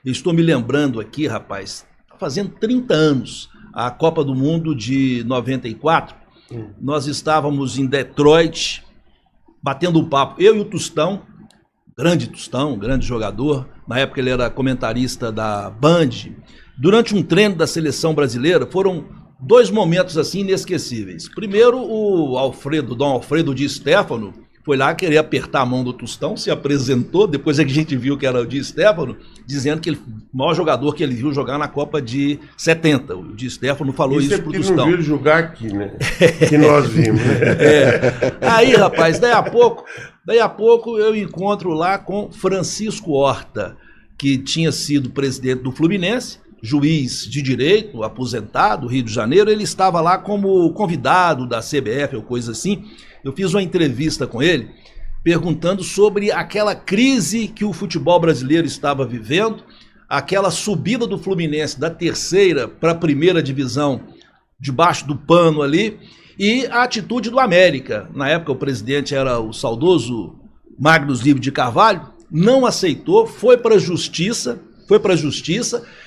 Eu estou me lembrando aqui, rapaz, tá fazendo 30 anos, a Copa do Mundo de 94. Nós estávamos em Detroit, batendo um papo, eu e o Tostão, grande jogador. Na época ele era comentarista da Band. Durante um treino da seleção brasileira, foram dois momentos assim inesquecíveis. Primeiro, Dom Alfredo Di Stéfano, foi lá querer apertar a mão do Tostão, se apresentou, depois é que a gente viu que era o Di Stéfano, dizendo que o maior jogador que ele viu jogar na Copa de 70. O Di Stéfano falou isso pro Tostão. Não viu jogar aqui, né? Que nós vimos, né? Aí, rapaz, daí a pouco eu encontro lá com Francisco Horta, que tinha sido presidente do Fluminense, juiz de direito, aposentado, Rio de Janeiro. Ele estava lá como convidado da CBF ou coisa assim. Eu fiz uma entrevista com ele, perguntando sobre aquela crise que o futebol brasileiro estava vivendo, aquela subida do Fluminense da terceira para a primeira divisão, debaixo do pano ali, e a atitude do América. Na época o presidente era o saudoso Magnus Livre de Carvalho, não aceitou, foi para a justiça,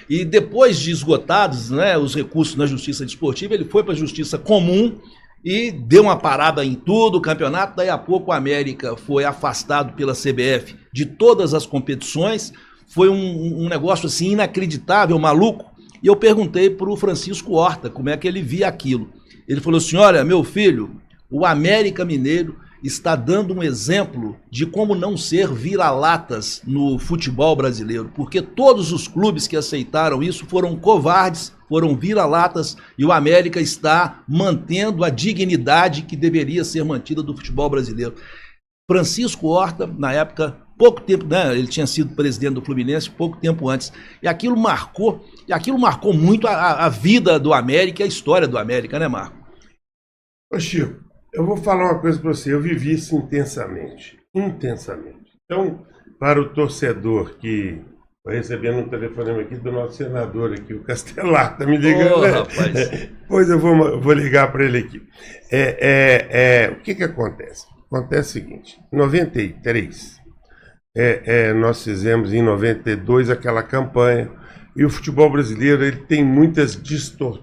e depois de esgotados, né, os recursos na justiça desportiva, ele foi para a justiça comum e deu uma parada em tudo o campeonato. Daí a pouco o América foi afastado pela CBF de todas as competições. Foi um negócio assim inacreditável, maluco. E eu perguntei para o Francisco Horta como é que ele via aquilo. Ele falou assim: olha, meu filho, o América Mineiro está dando um exemplo de como não ser vira-latas no futebol brasileiro, porque todos os clubes que aceitaram isso foram covardes, foram vira-latas, e o América está mantendo a dignidade que deveria ser mantida do futebol brasileiro. Francisco Horta, na época, pouco tempo, né, ele tinha sido presidente do Fluminense pouco tempo antes, e aquilo marcou muito a vida do América e a história do América, né, Marco? Ô Chico, eu vou falar uma coisa para você, eu vivi isso intensamente. Então, para o torcedor que... Estou recebendo um telefonema aqui do nosso senador aqui, o Castelar, tá me ligando, né? Rapaz. Pois eu vou ligar para ele aqui. O que acontece? Acontece o seguinte, em 93, nós fizemos em 92 aquela campanha, e o futebol brasileiro ele tem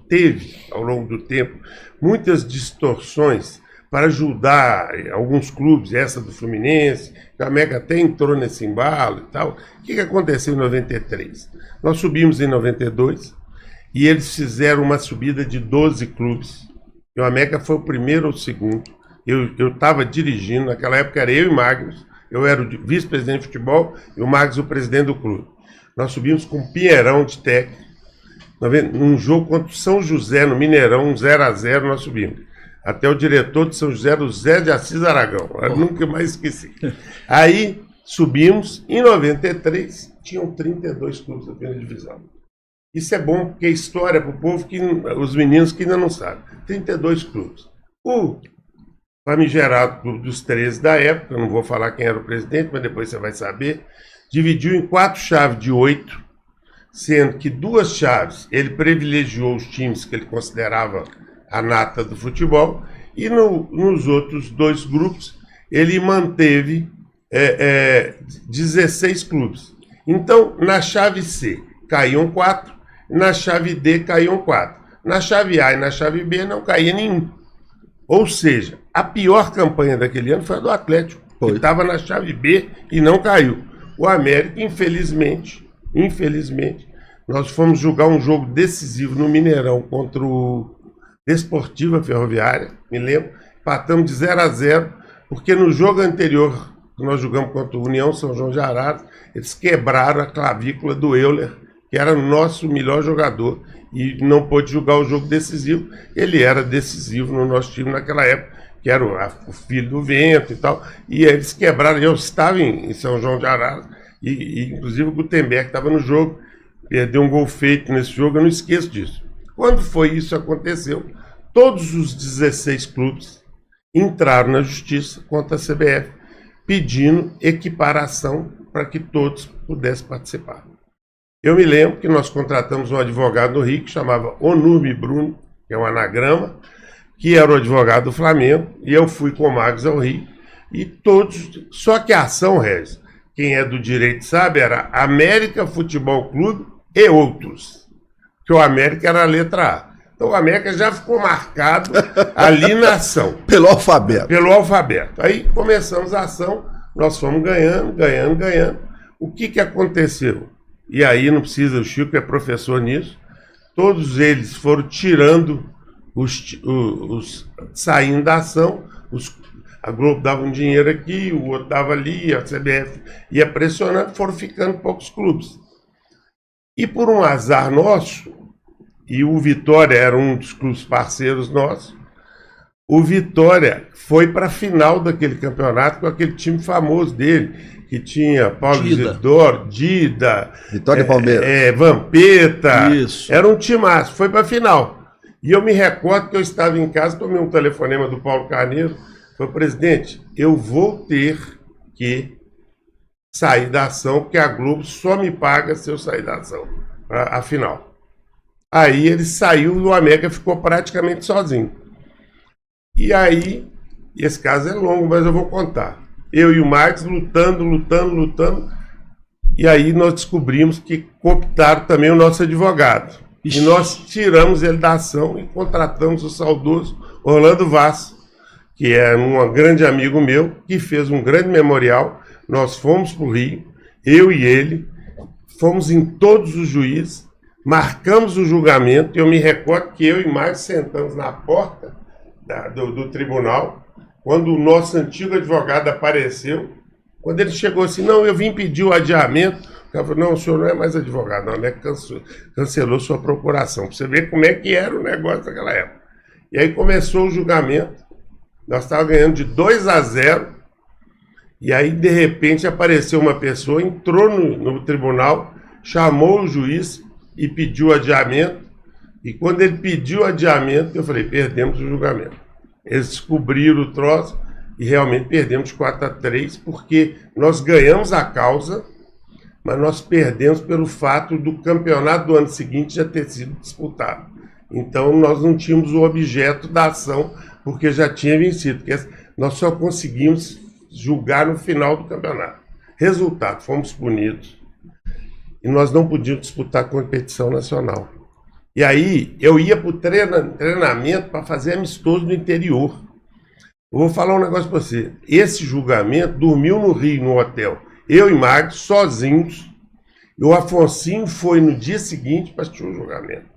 teve, ao longo do tempo, muitas distorções para ajudar alguns clubes, essa do Fluminense, que a América até entrou nesse embalo e tal. O que aconteceu em 93? Nós subimos em 92 e eles fizeram uma subida de 12 clubes. E o América foi o primeiro ou o segundo. Eu estava dirigindo, naquela época era eu e Magnus, eu era o vice-presidente de futebol e o Magnus o presidente do clube. Nós subimos com o Pinheirão de técnico, num jogo contra o São José, no Mineirão, 0-0, nós subimos. Até o diretor de São José, o Zé de Assis Aragão. Eu nunca mais esqueci. Aí subimos, em 93, tinham 32 clubes da primeira divisão. Isso é bom porque é história para o povo, os meninos que ainda não sabem. 32 clubes. O famigerado Clube dos 13 da época, eu não vou falar quem era o presidente, mas depois você vai saber, dividiu em 4 chaves de 8, sendo que 2 chaves ele privilegiou os times que ele considerava a nata do futebol, e nos outros 2 grupos ele manteve 16 clubes. Então, na chave C caíam 4, na chave D caíam 4. Na chave A e na chave B não caía nenhum. Ou seja, a pior campanha daquele ano foi a do Atlético, que estava na chave B e não caiu. O América, infelizmente, nós fomos jogar um jogo decisivo no Mineirão contra o Desportiva Ferroviária, me lembro, empatamos de 0-0, porque no jogo anterior, que nós jogamos contra o União São João de Araras, eles quebraram a clavícula do Euler, que era o nosso melhor jogador, e não pôde jogar o jogo decisivo. Ele era decisivo no nosso time naquela época, que era o filho do vento e tal, e eles quebraram. Eu estava em São João de Araras, e inclusive o Gutenberg estava no jogo, perdeu um gol feito nesse jogo, eu não esqueço disso. Quando foi isso aconteceu, todos os 16 clubes entraram na justiça contra a CBF, pedindo equiparação para que todos pudessem participar. Eu me lembro que nós contratamos um advogado no Rio que chamava Onurme Bruno, que é um anagrama, que era o advogado do Flamengo, e eu fui com o Magnus ao Rio, e todos, só que a ação, Regis, quem é do direito sabe, era América Futebol Clube e outros. Que o América era a letra A. Então o América já ficou marcado ali na ação. Pelo alfabeto. Pelo alfabeto. Aí começamos a ação, nós fomos ganhando. O que aconteceu? E aí não precisa, o Chico é professor nisso, todos eles foram tirando saindo da ação, a Globo dava um dinheiro aqui, o outro dava ali, a CBF ia pressionando, foram ficando poucos clubes. E por um azar nosso, e o Vitória era um dos clubes parceiros nossos, o Vitória foi para a final daquele campeonato com aquele time famoso dele, que tinha Paulo Isidoro, Dida, Vitória e Palmeiras, Vampeta, Isso. Era um timaço, foi para a final. E eu me recordo que eu estava em casa, tomei um telefonema do Paulo Carneiro, falei, presidente, eu vou ter que sair da ação, porque a Globo só me paga se eu sair da ação, a final. Aí ele saiu e o América ficou praticamente sozinho. E aí, esse caso é longo, mas eu vou contar. Eu e o Marcos lutando, e aí nós descobrimos que cooptaram também o nosso advogado. Ixi. E nós tiramos ele da ação e contratamos o saudoso Orlando Vaz, que é um grande amigo meu, que fez um grande memorial. Nós fomos para o Rio, eu e ele, fomos em todos os juízes, marcamos o julgamento, e eu me recordo que eu e Marcos sentamos na porta do tribunal, quando o nosso antigo advogado apareceu, quando ele chegou assim, não, eu vim pedir o adiamento, o cara falou, não, o senhor não é mais advogado, não, né? Cancelou sua procuração, para você ver como é que era o negócio naquela época. E aí começou o julgamento, nós estávamos ganhando de 2-0, e aí de repente apareceu uma pessoa, entrou no tribunal, chamou o juiz e pediu adiamento, e quando ele pediu adiamento, eu falei, perdemos o julgamento. Eles descobriram o troço e realmente perdemos 4-3, porque nós ganhamos a causa, mas nós perdemos pelo fato do campeonato do ano seguinte já ter sido disputado. Então nós não tínhamos o objeto da ação, porque já tinha vencido, porque nós só conseguimos julgar no final do campeonato. Resultado, fomos punidos e nós não podíamos disputar a competição nacional. E aí, eu ia para o treinamento para fazer amistoso no interior. Eu vou falar um negócio para você. Esse julgamento dormiu no Rio, no hotel. Eu e Marcos, sozinhos. E o Afonsinho foi no dia seguinte para assistir o julgamento.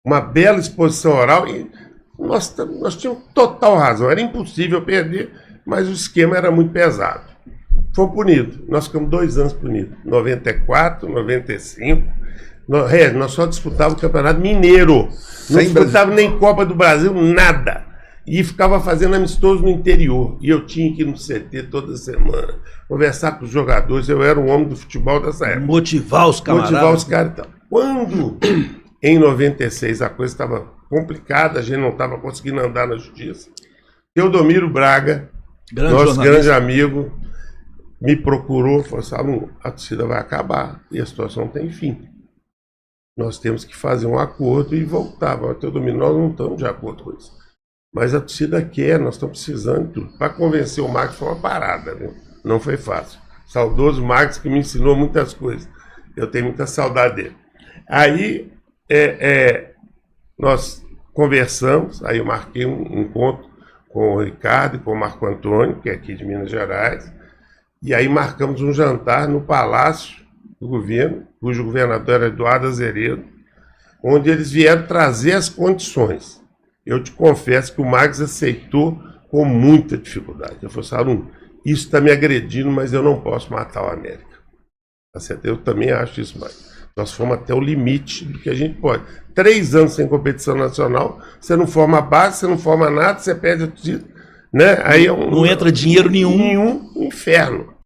Uma bela exposição oral. E nós tínhamos total razão. Era impossível perder, mas o esquema era muito pesado. Fomos punidos. Nós ficamos 2 anos punidos. 94, 95... Nós só disputávamos o Campeonato Mineiro. Não disputávamos nem Copa do Brasil, nada. E ficava fazendo amistoso no interior. E eu tinha que ir no CT toda semana, conversar com os jogadores. Eu era um homem do futebol dessa época. Motivar os camaradas. Motivar os caras e tal. Quando, em 96, a coisa estava complicada, a gente não estava conseguindo andar na justiça, Teodomiro Braga, nosso grande amigo, me procurou e falou assim, a torcida vai acabar e a situação tem fim. Nós temos que fazer um acordo e voltar. Teodomiro, nós não estamos de acordo com isso. Mas a torcida quer, nós estamos precisando de tudo. Para convencer o Marcos foi uma parada, viu? Não foi fácil. Saudoso Marcos que me ensinou muitas coisas. Eu tenho muita saudade dele. Aí nós conversamos, aí eu marquei um encontro com o Ricardo e com o Marco Antônio, que é aqui de Minas Gerais, e aí marcamos um jantar no Palácio do Governo, cujo governador era Eduardo Azeredo, onde eles vieram trazer as condições. Eu te confesso que o Marcos aceitou com muita dificuldade. Eu falei, Sarum, isso está me agredindo, mas eu não posso matar o América. Eu também acho isso, mas nós fomos até o limite do que a gente pode. 3 anos sem competição nacional, você não forma base, você não forma nada, você perde a torcida, né? Aí não entra dinheiro nenhum. Nenhum inferno.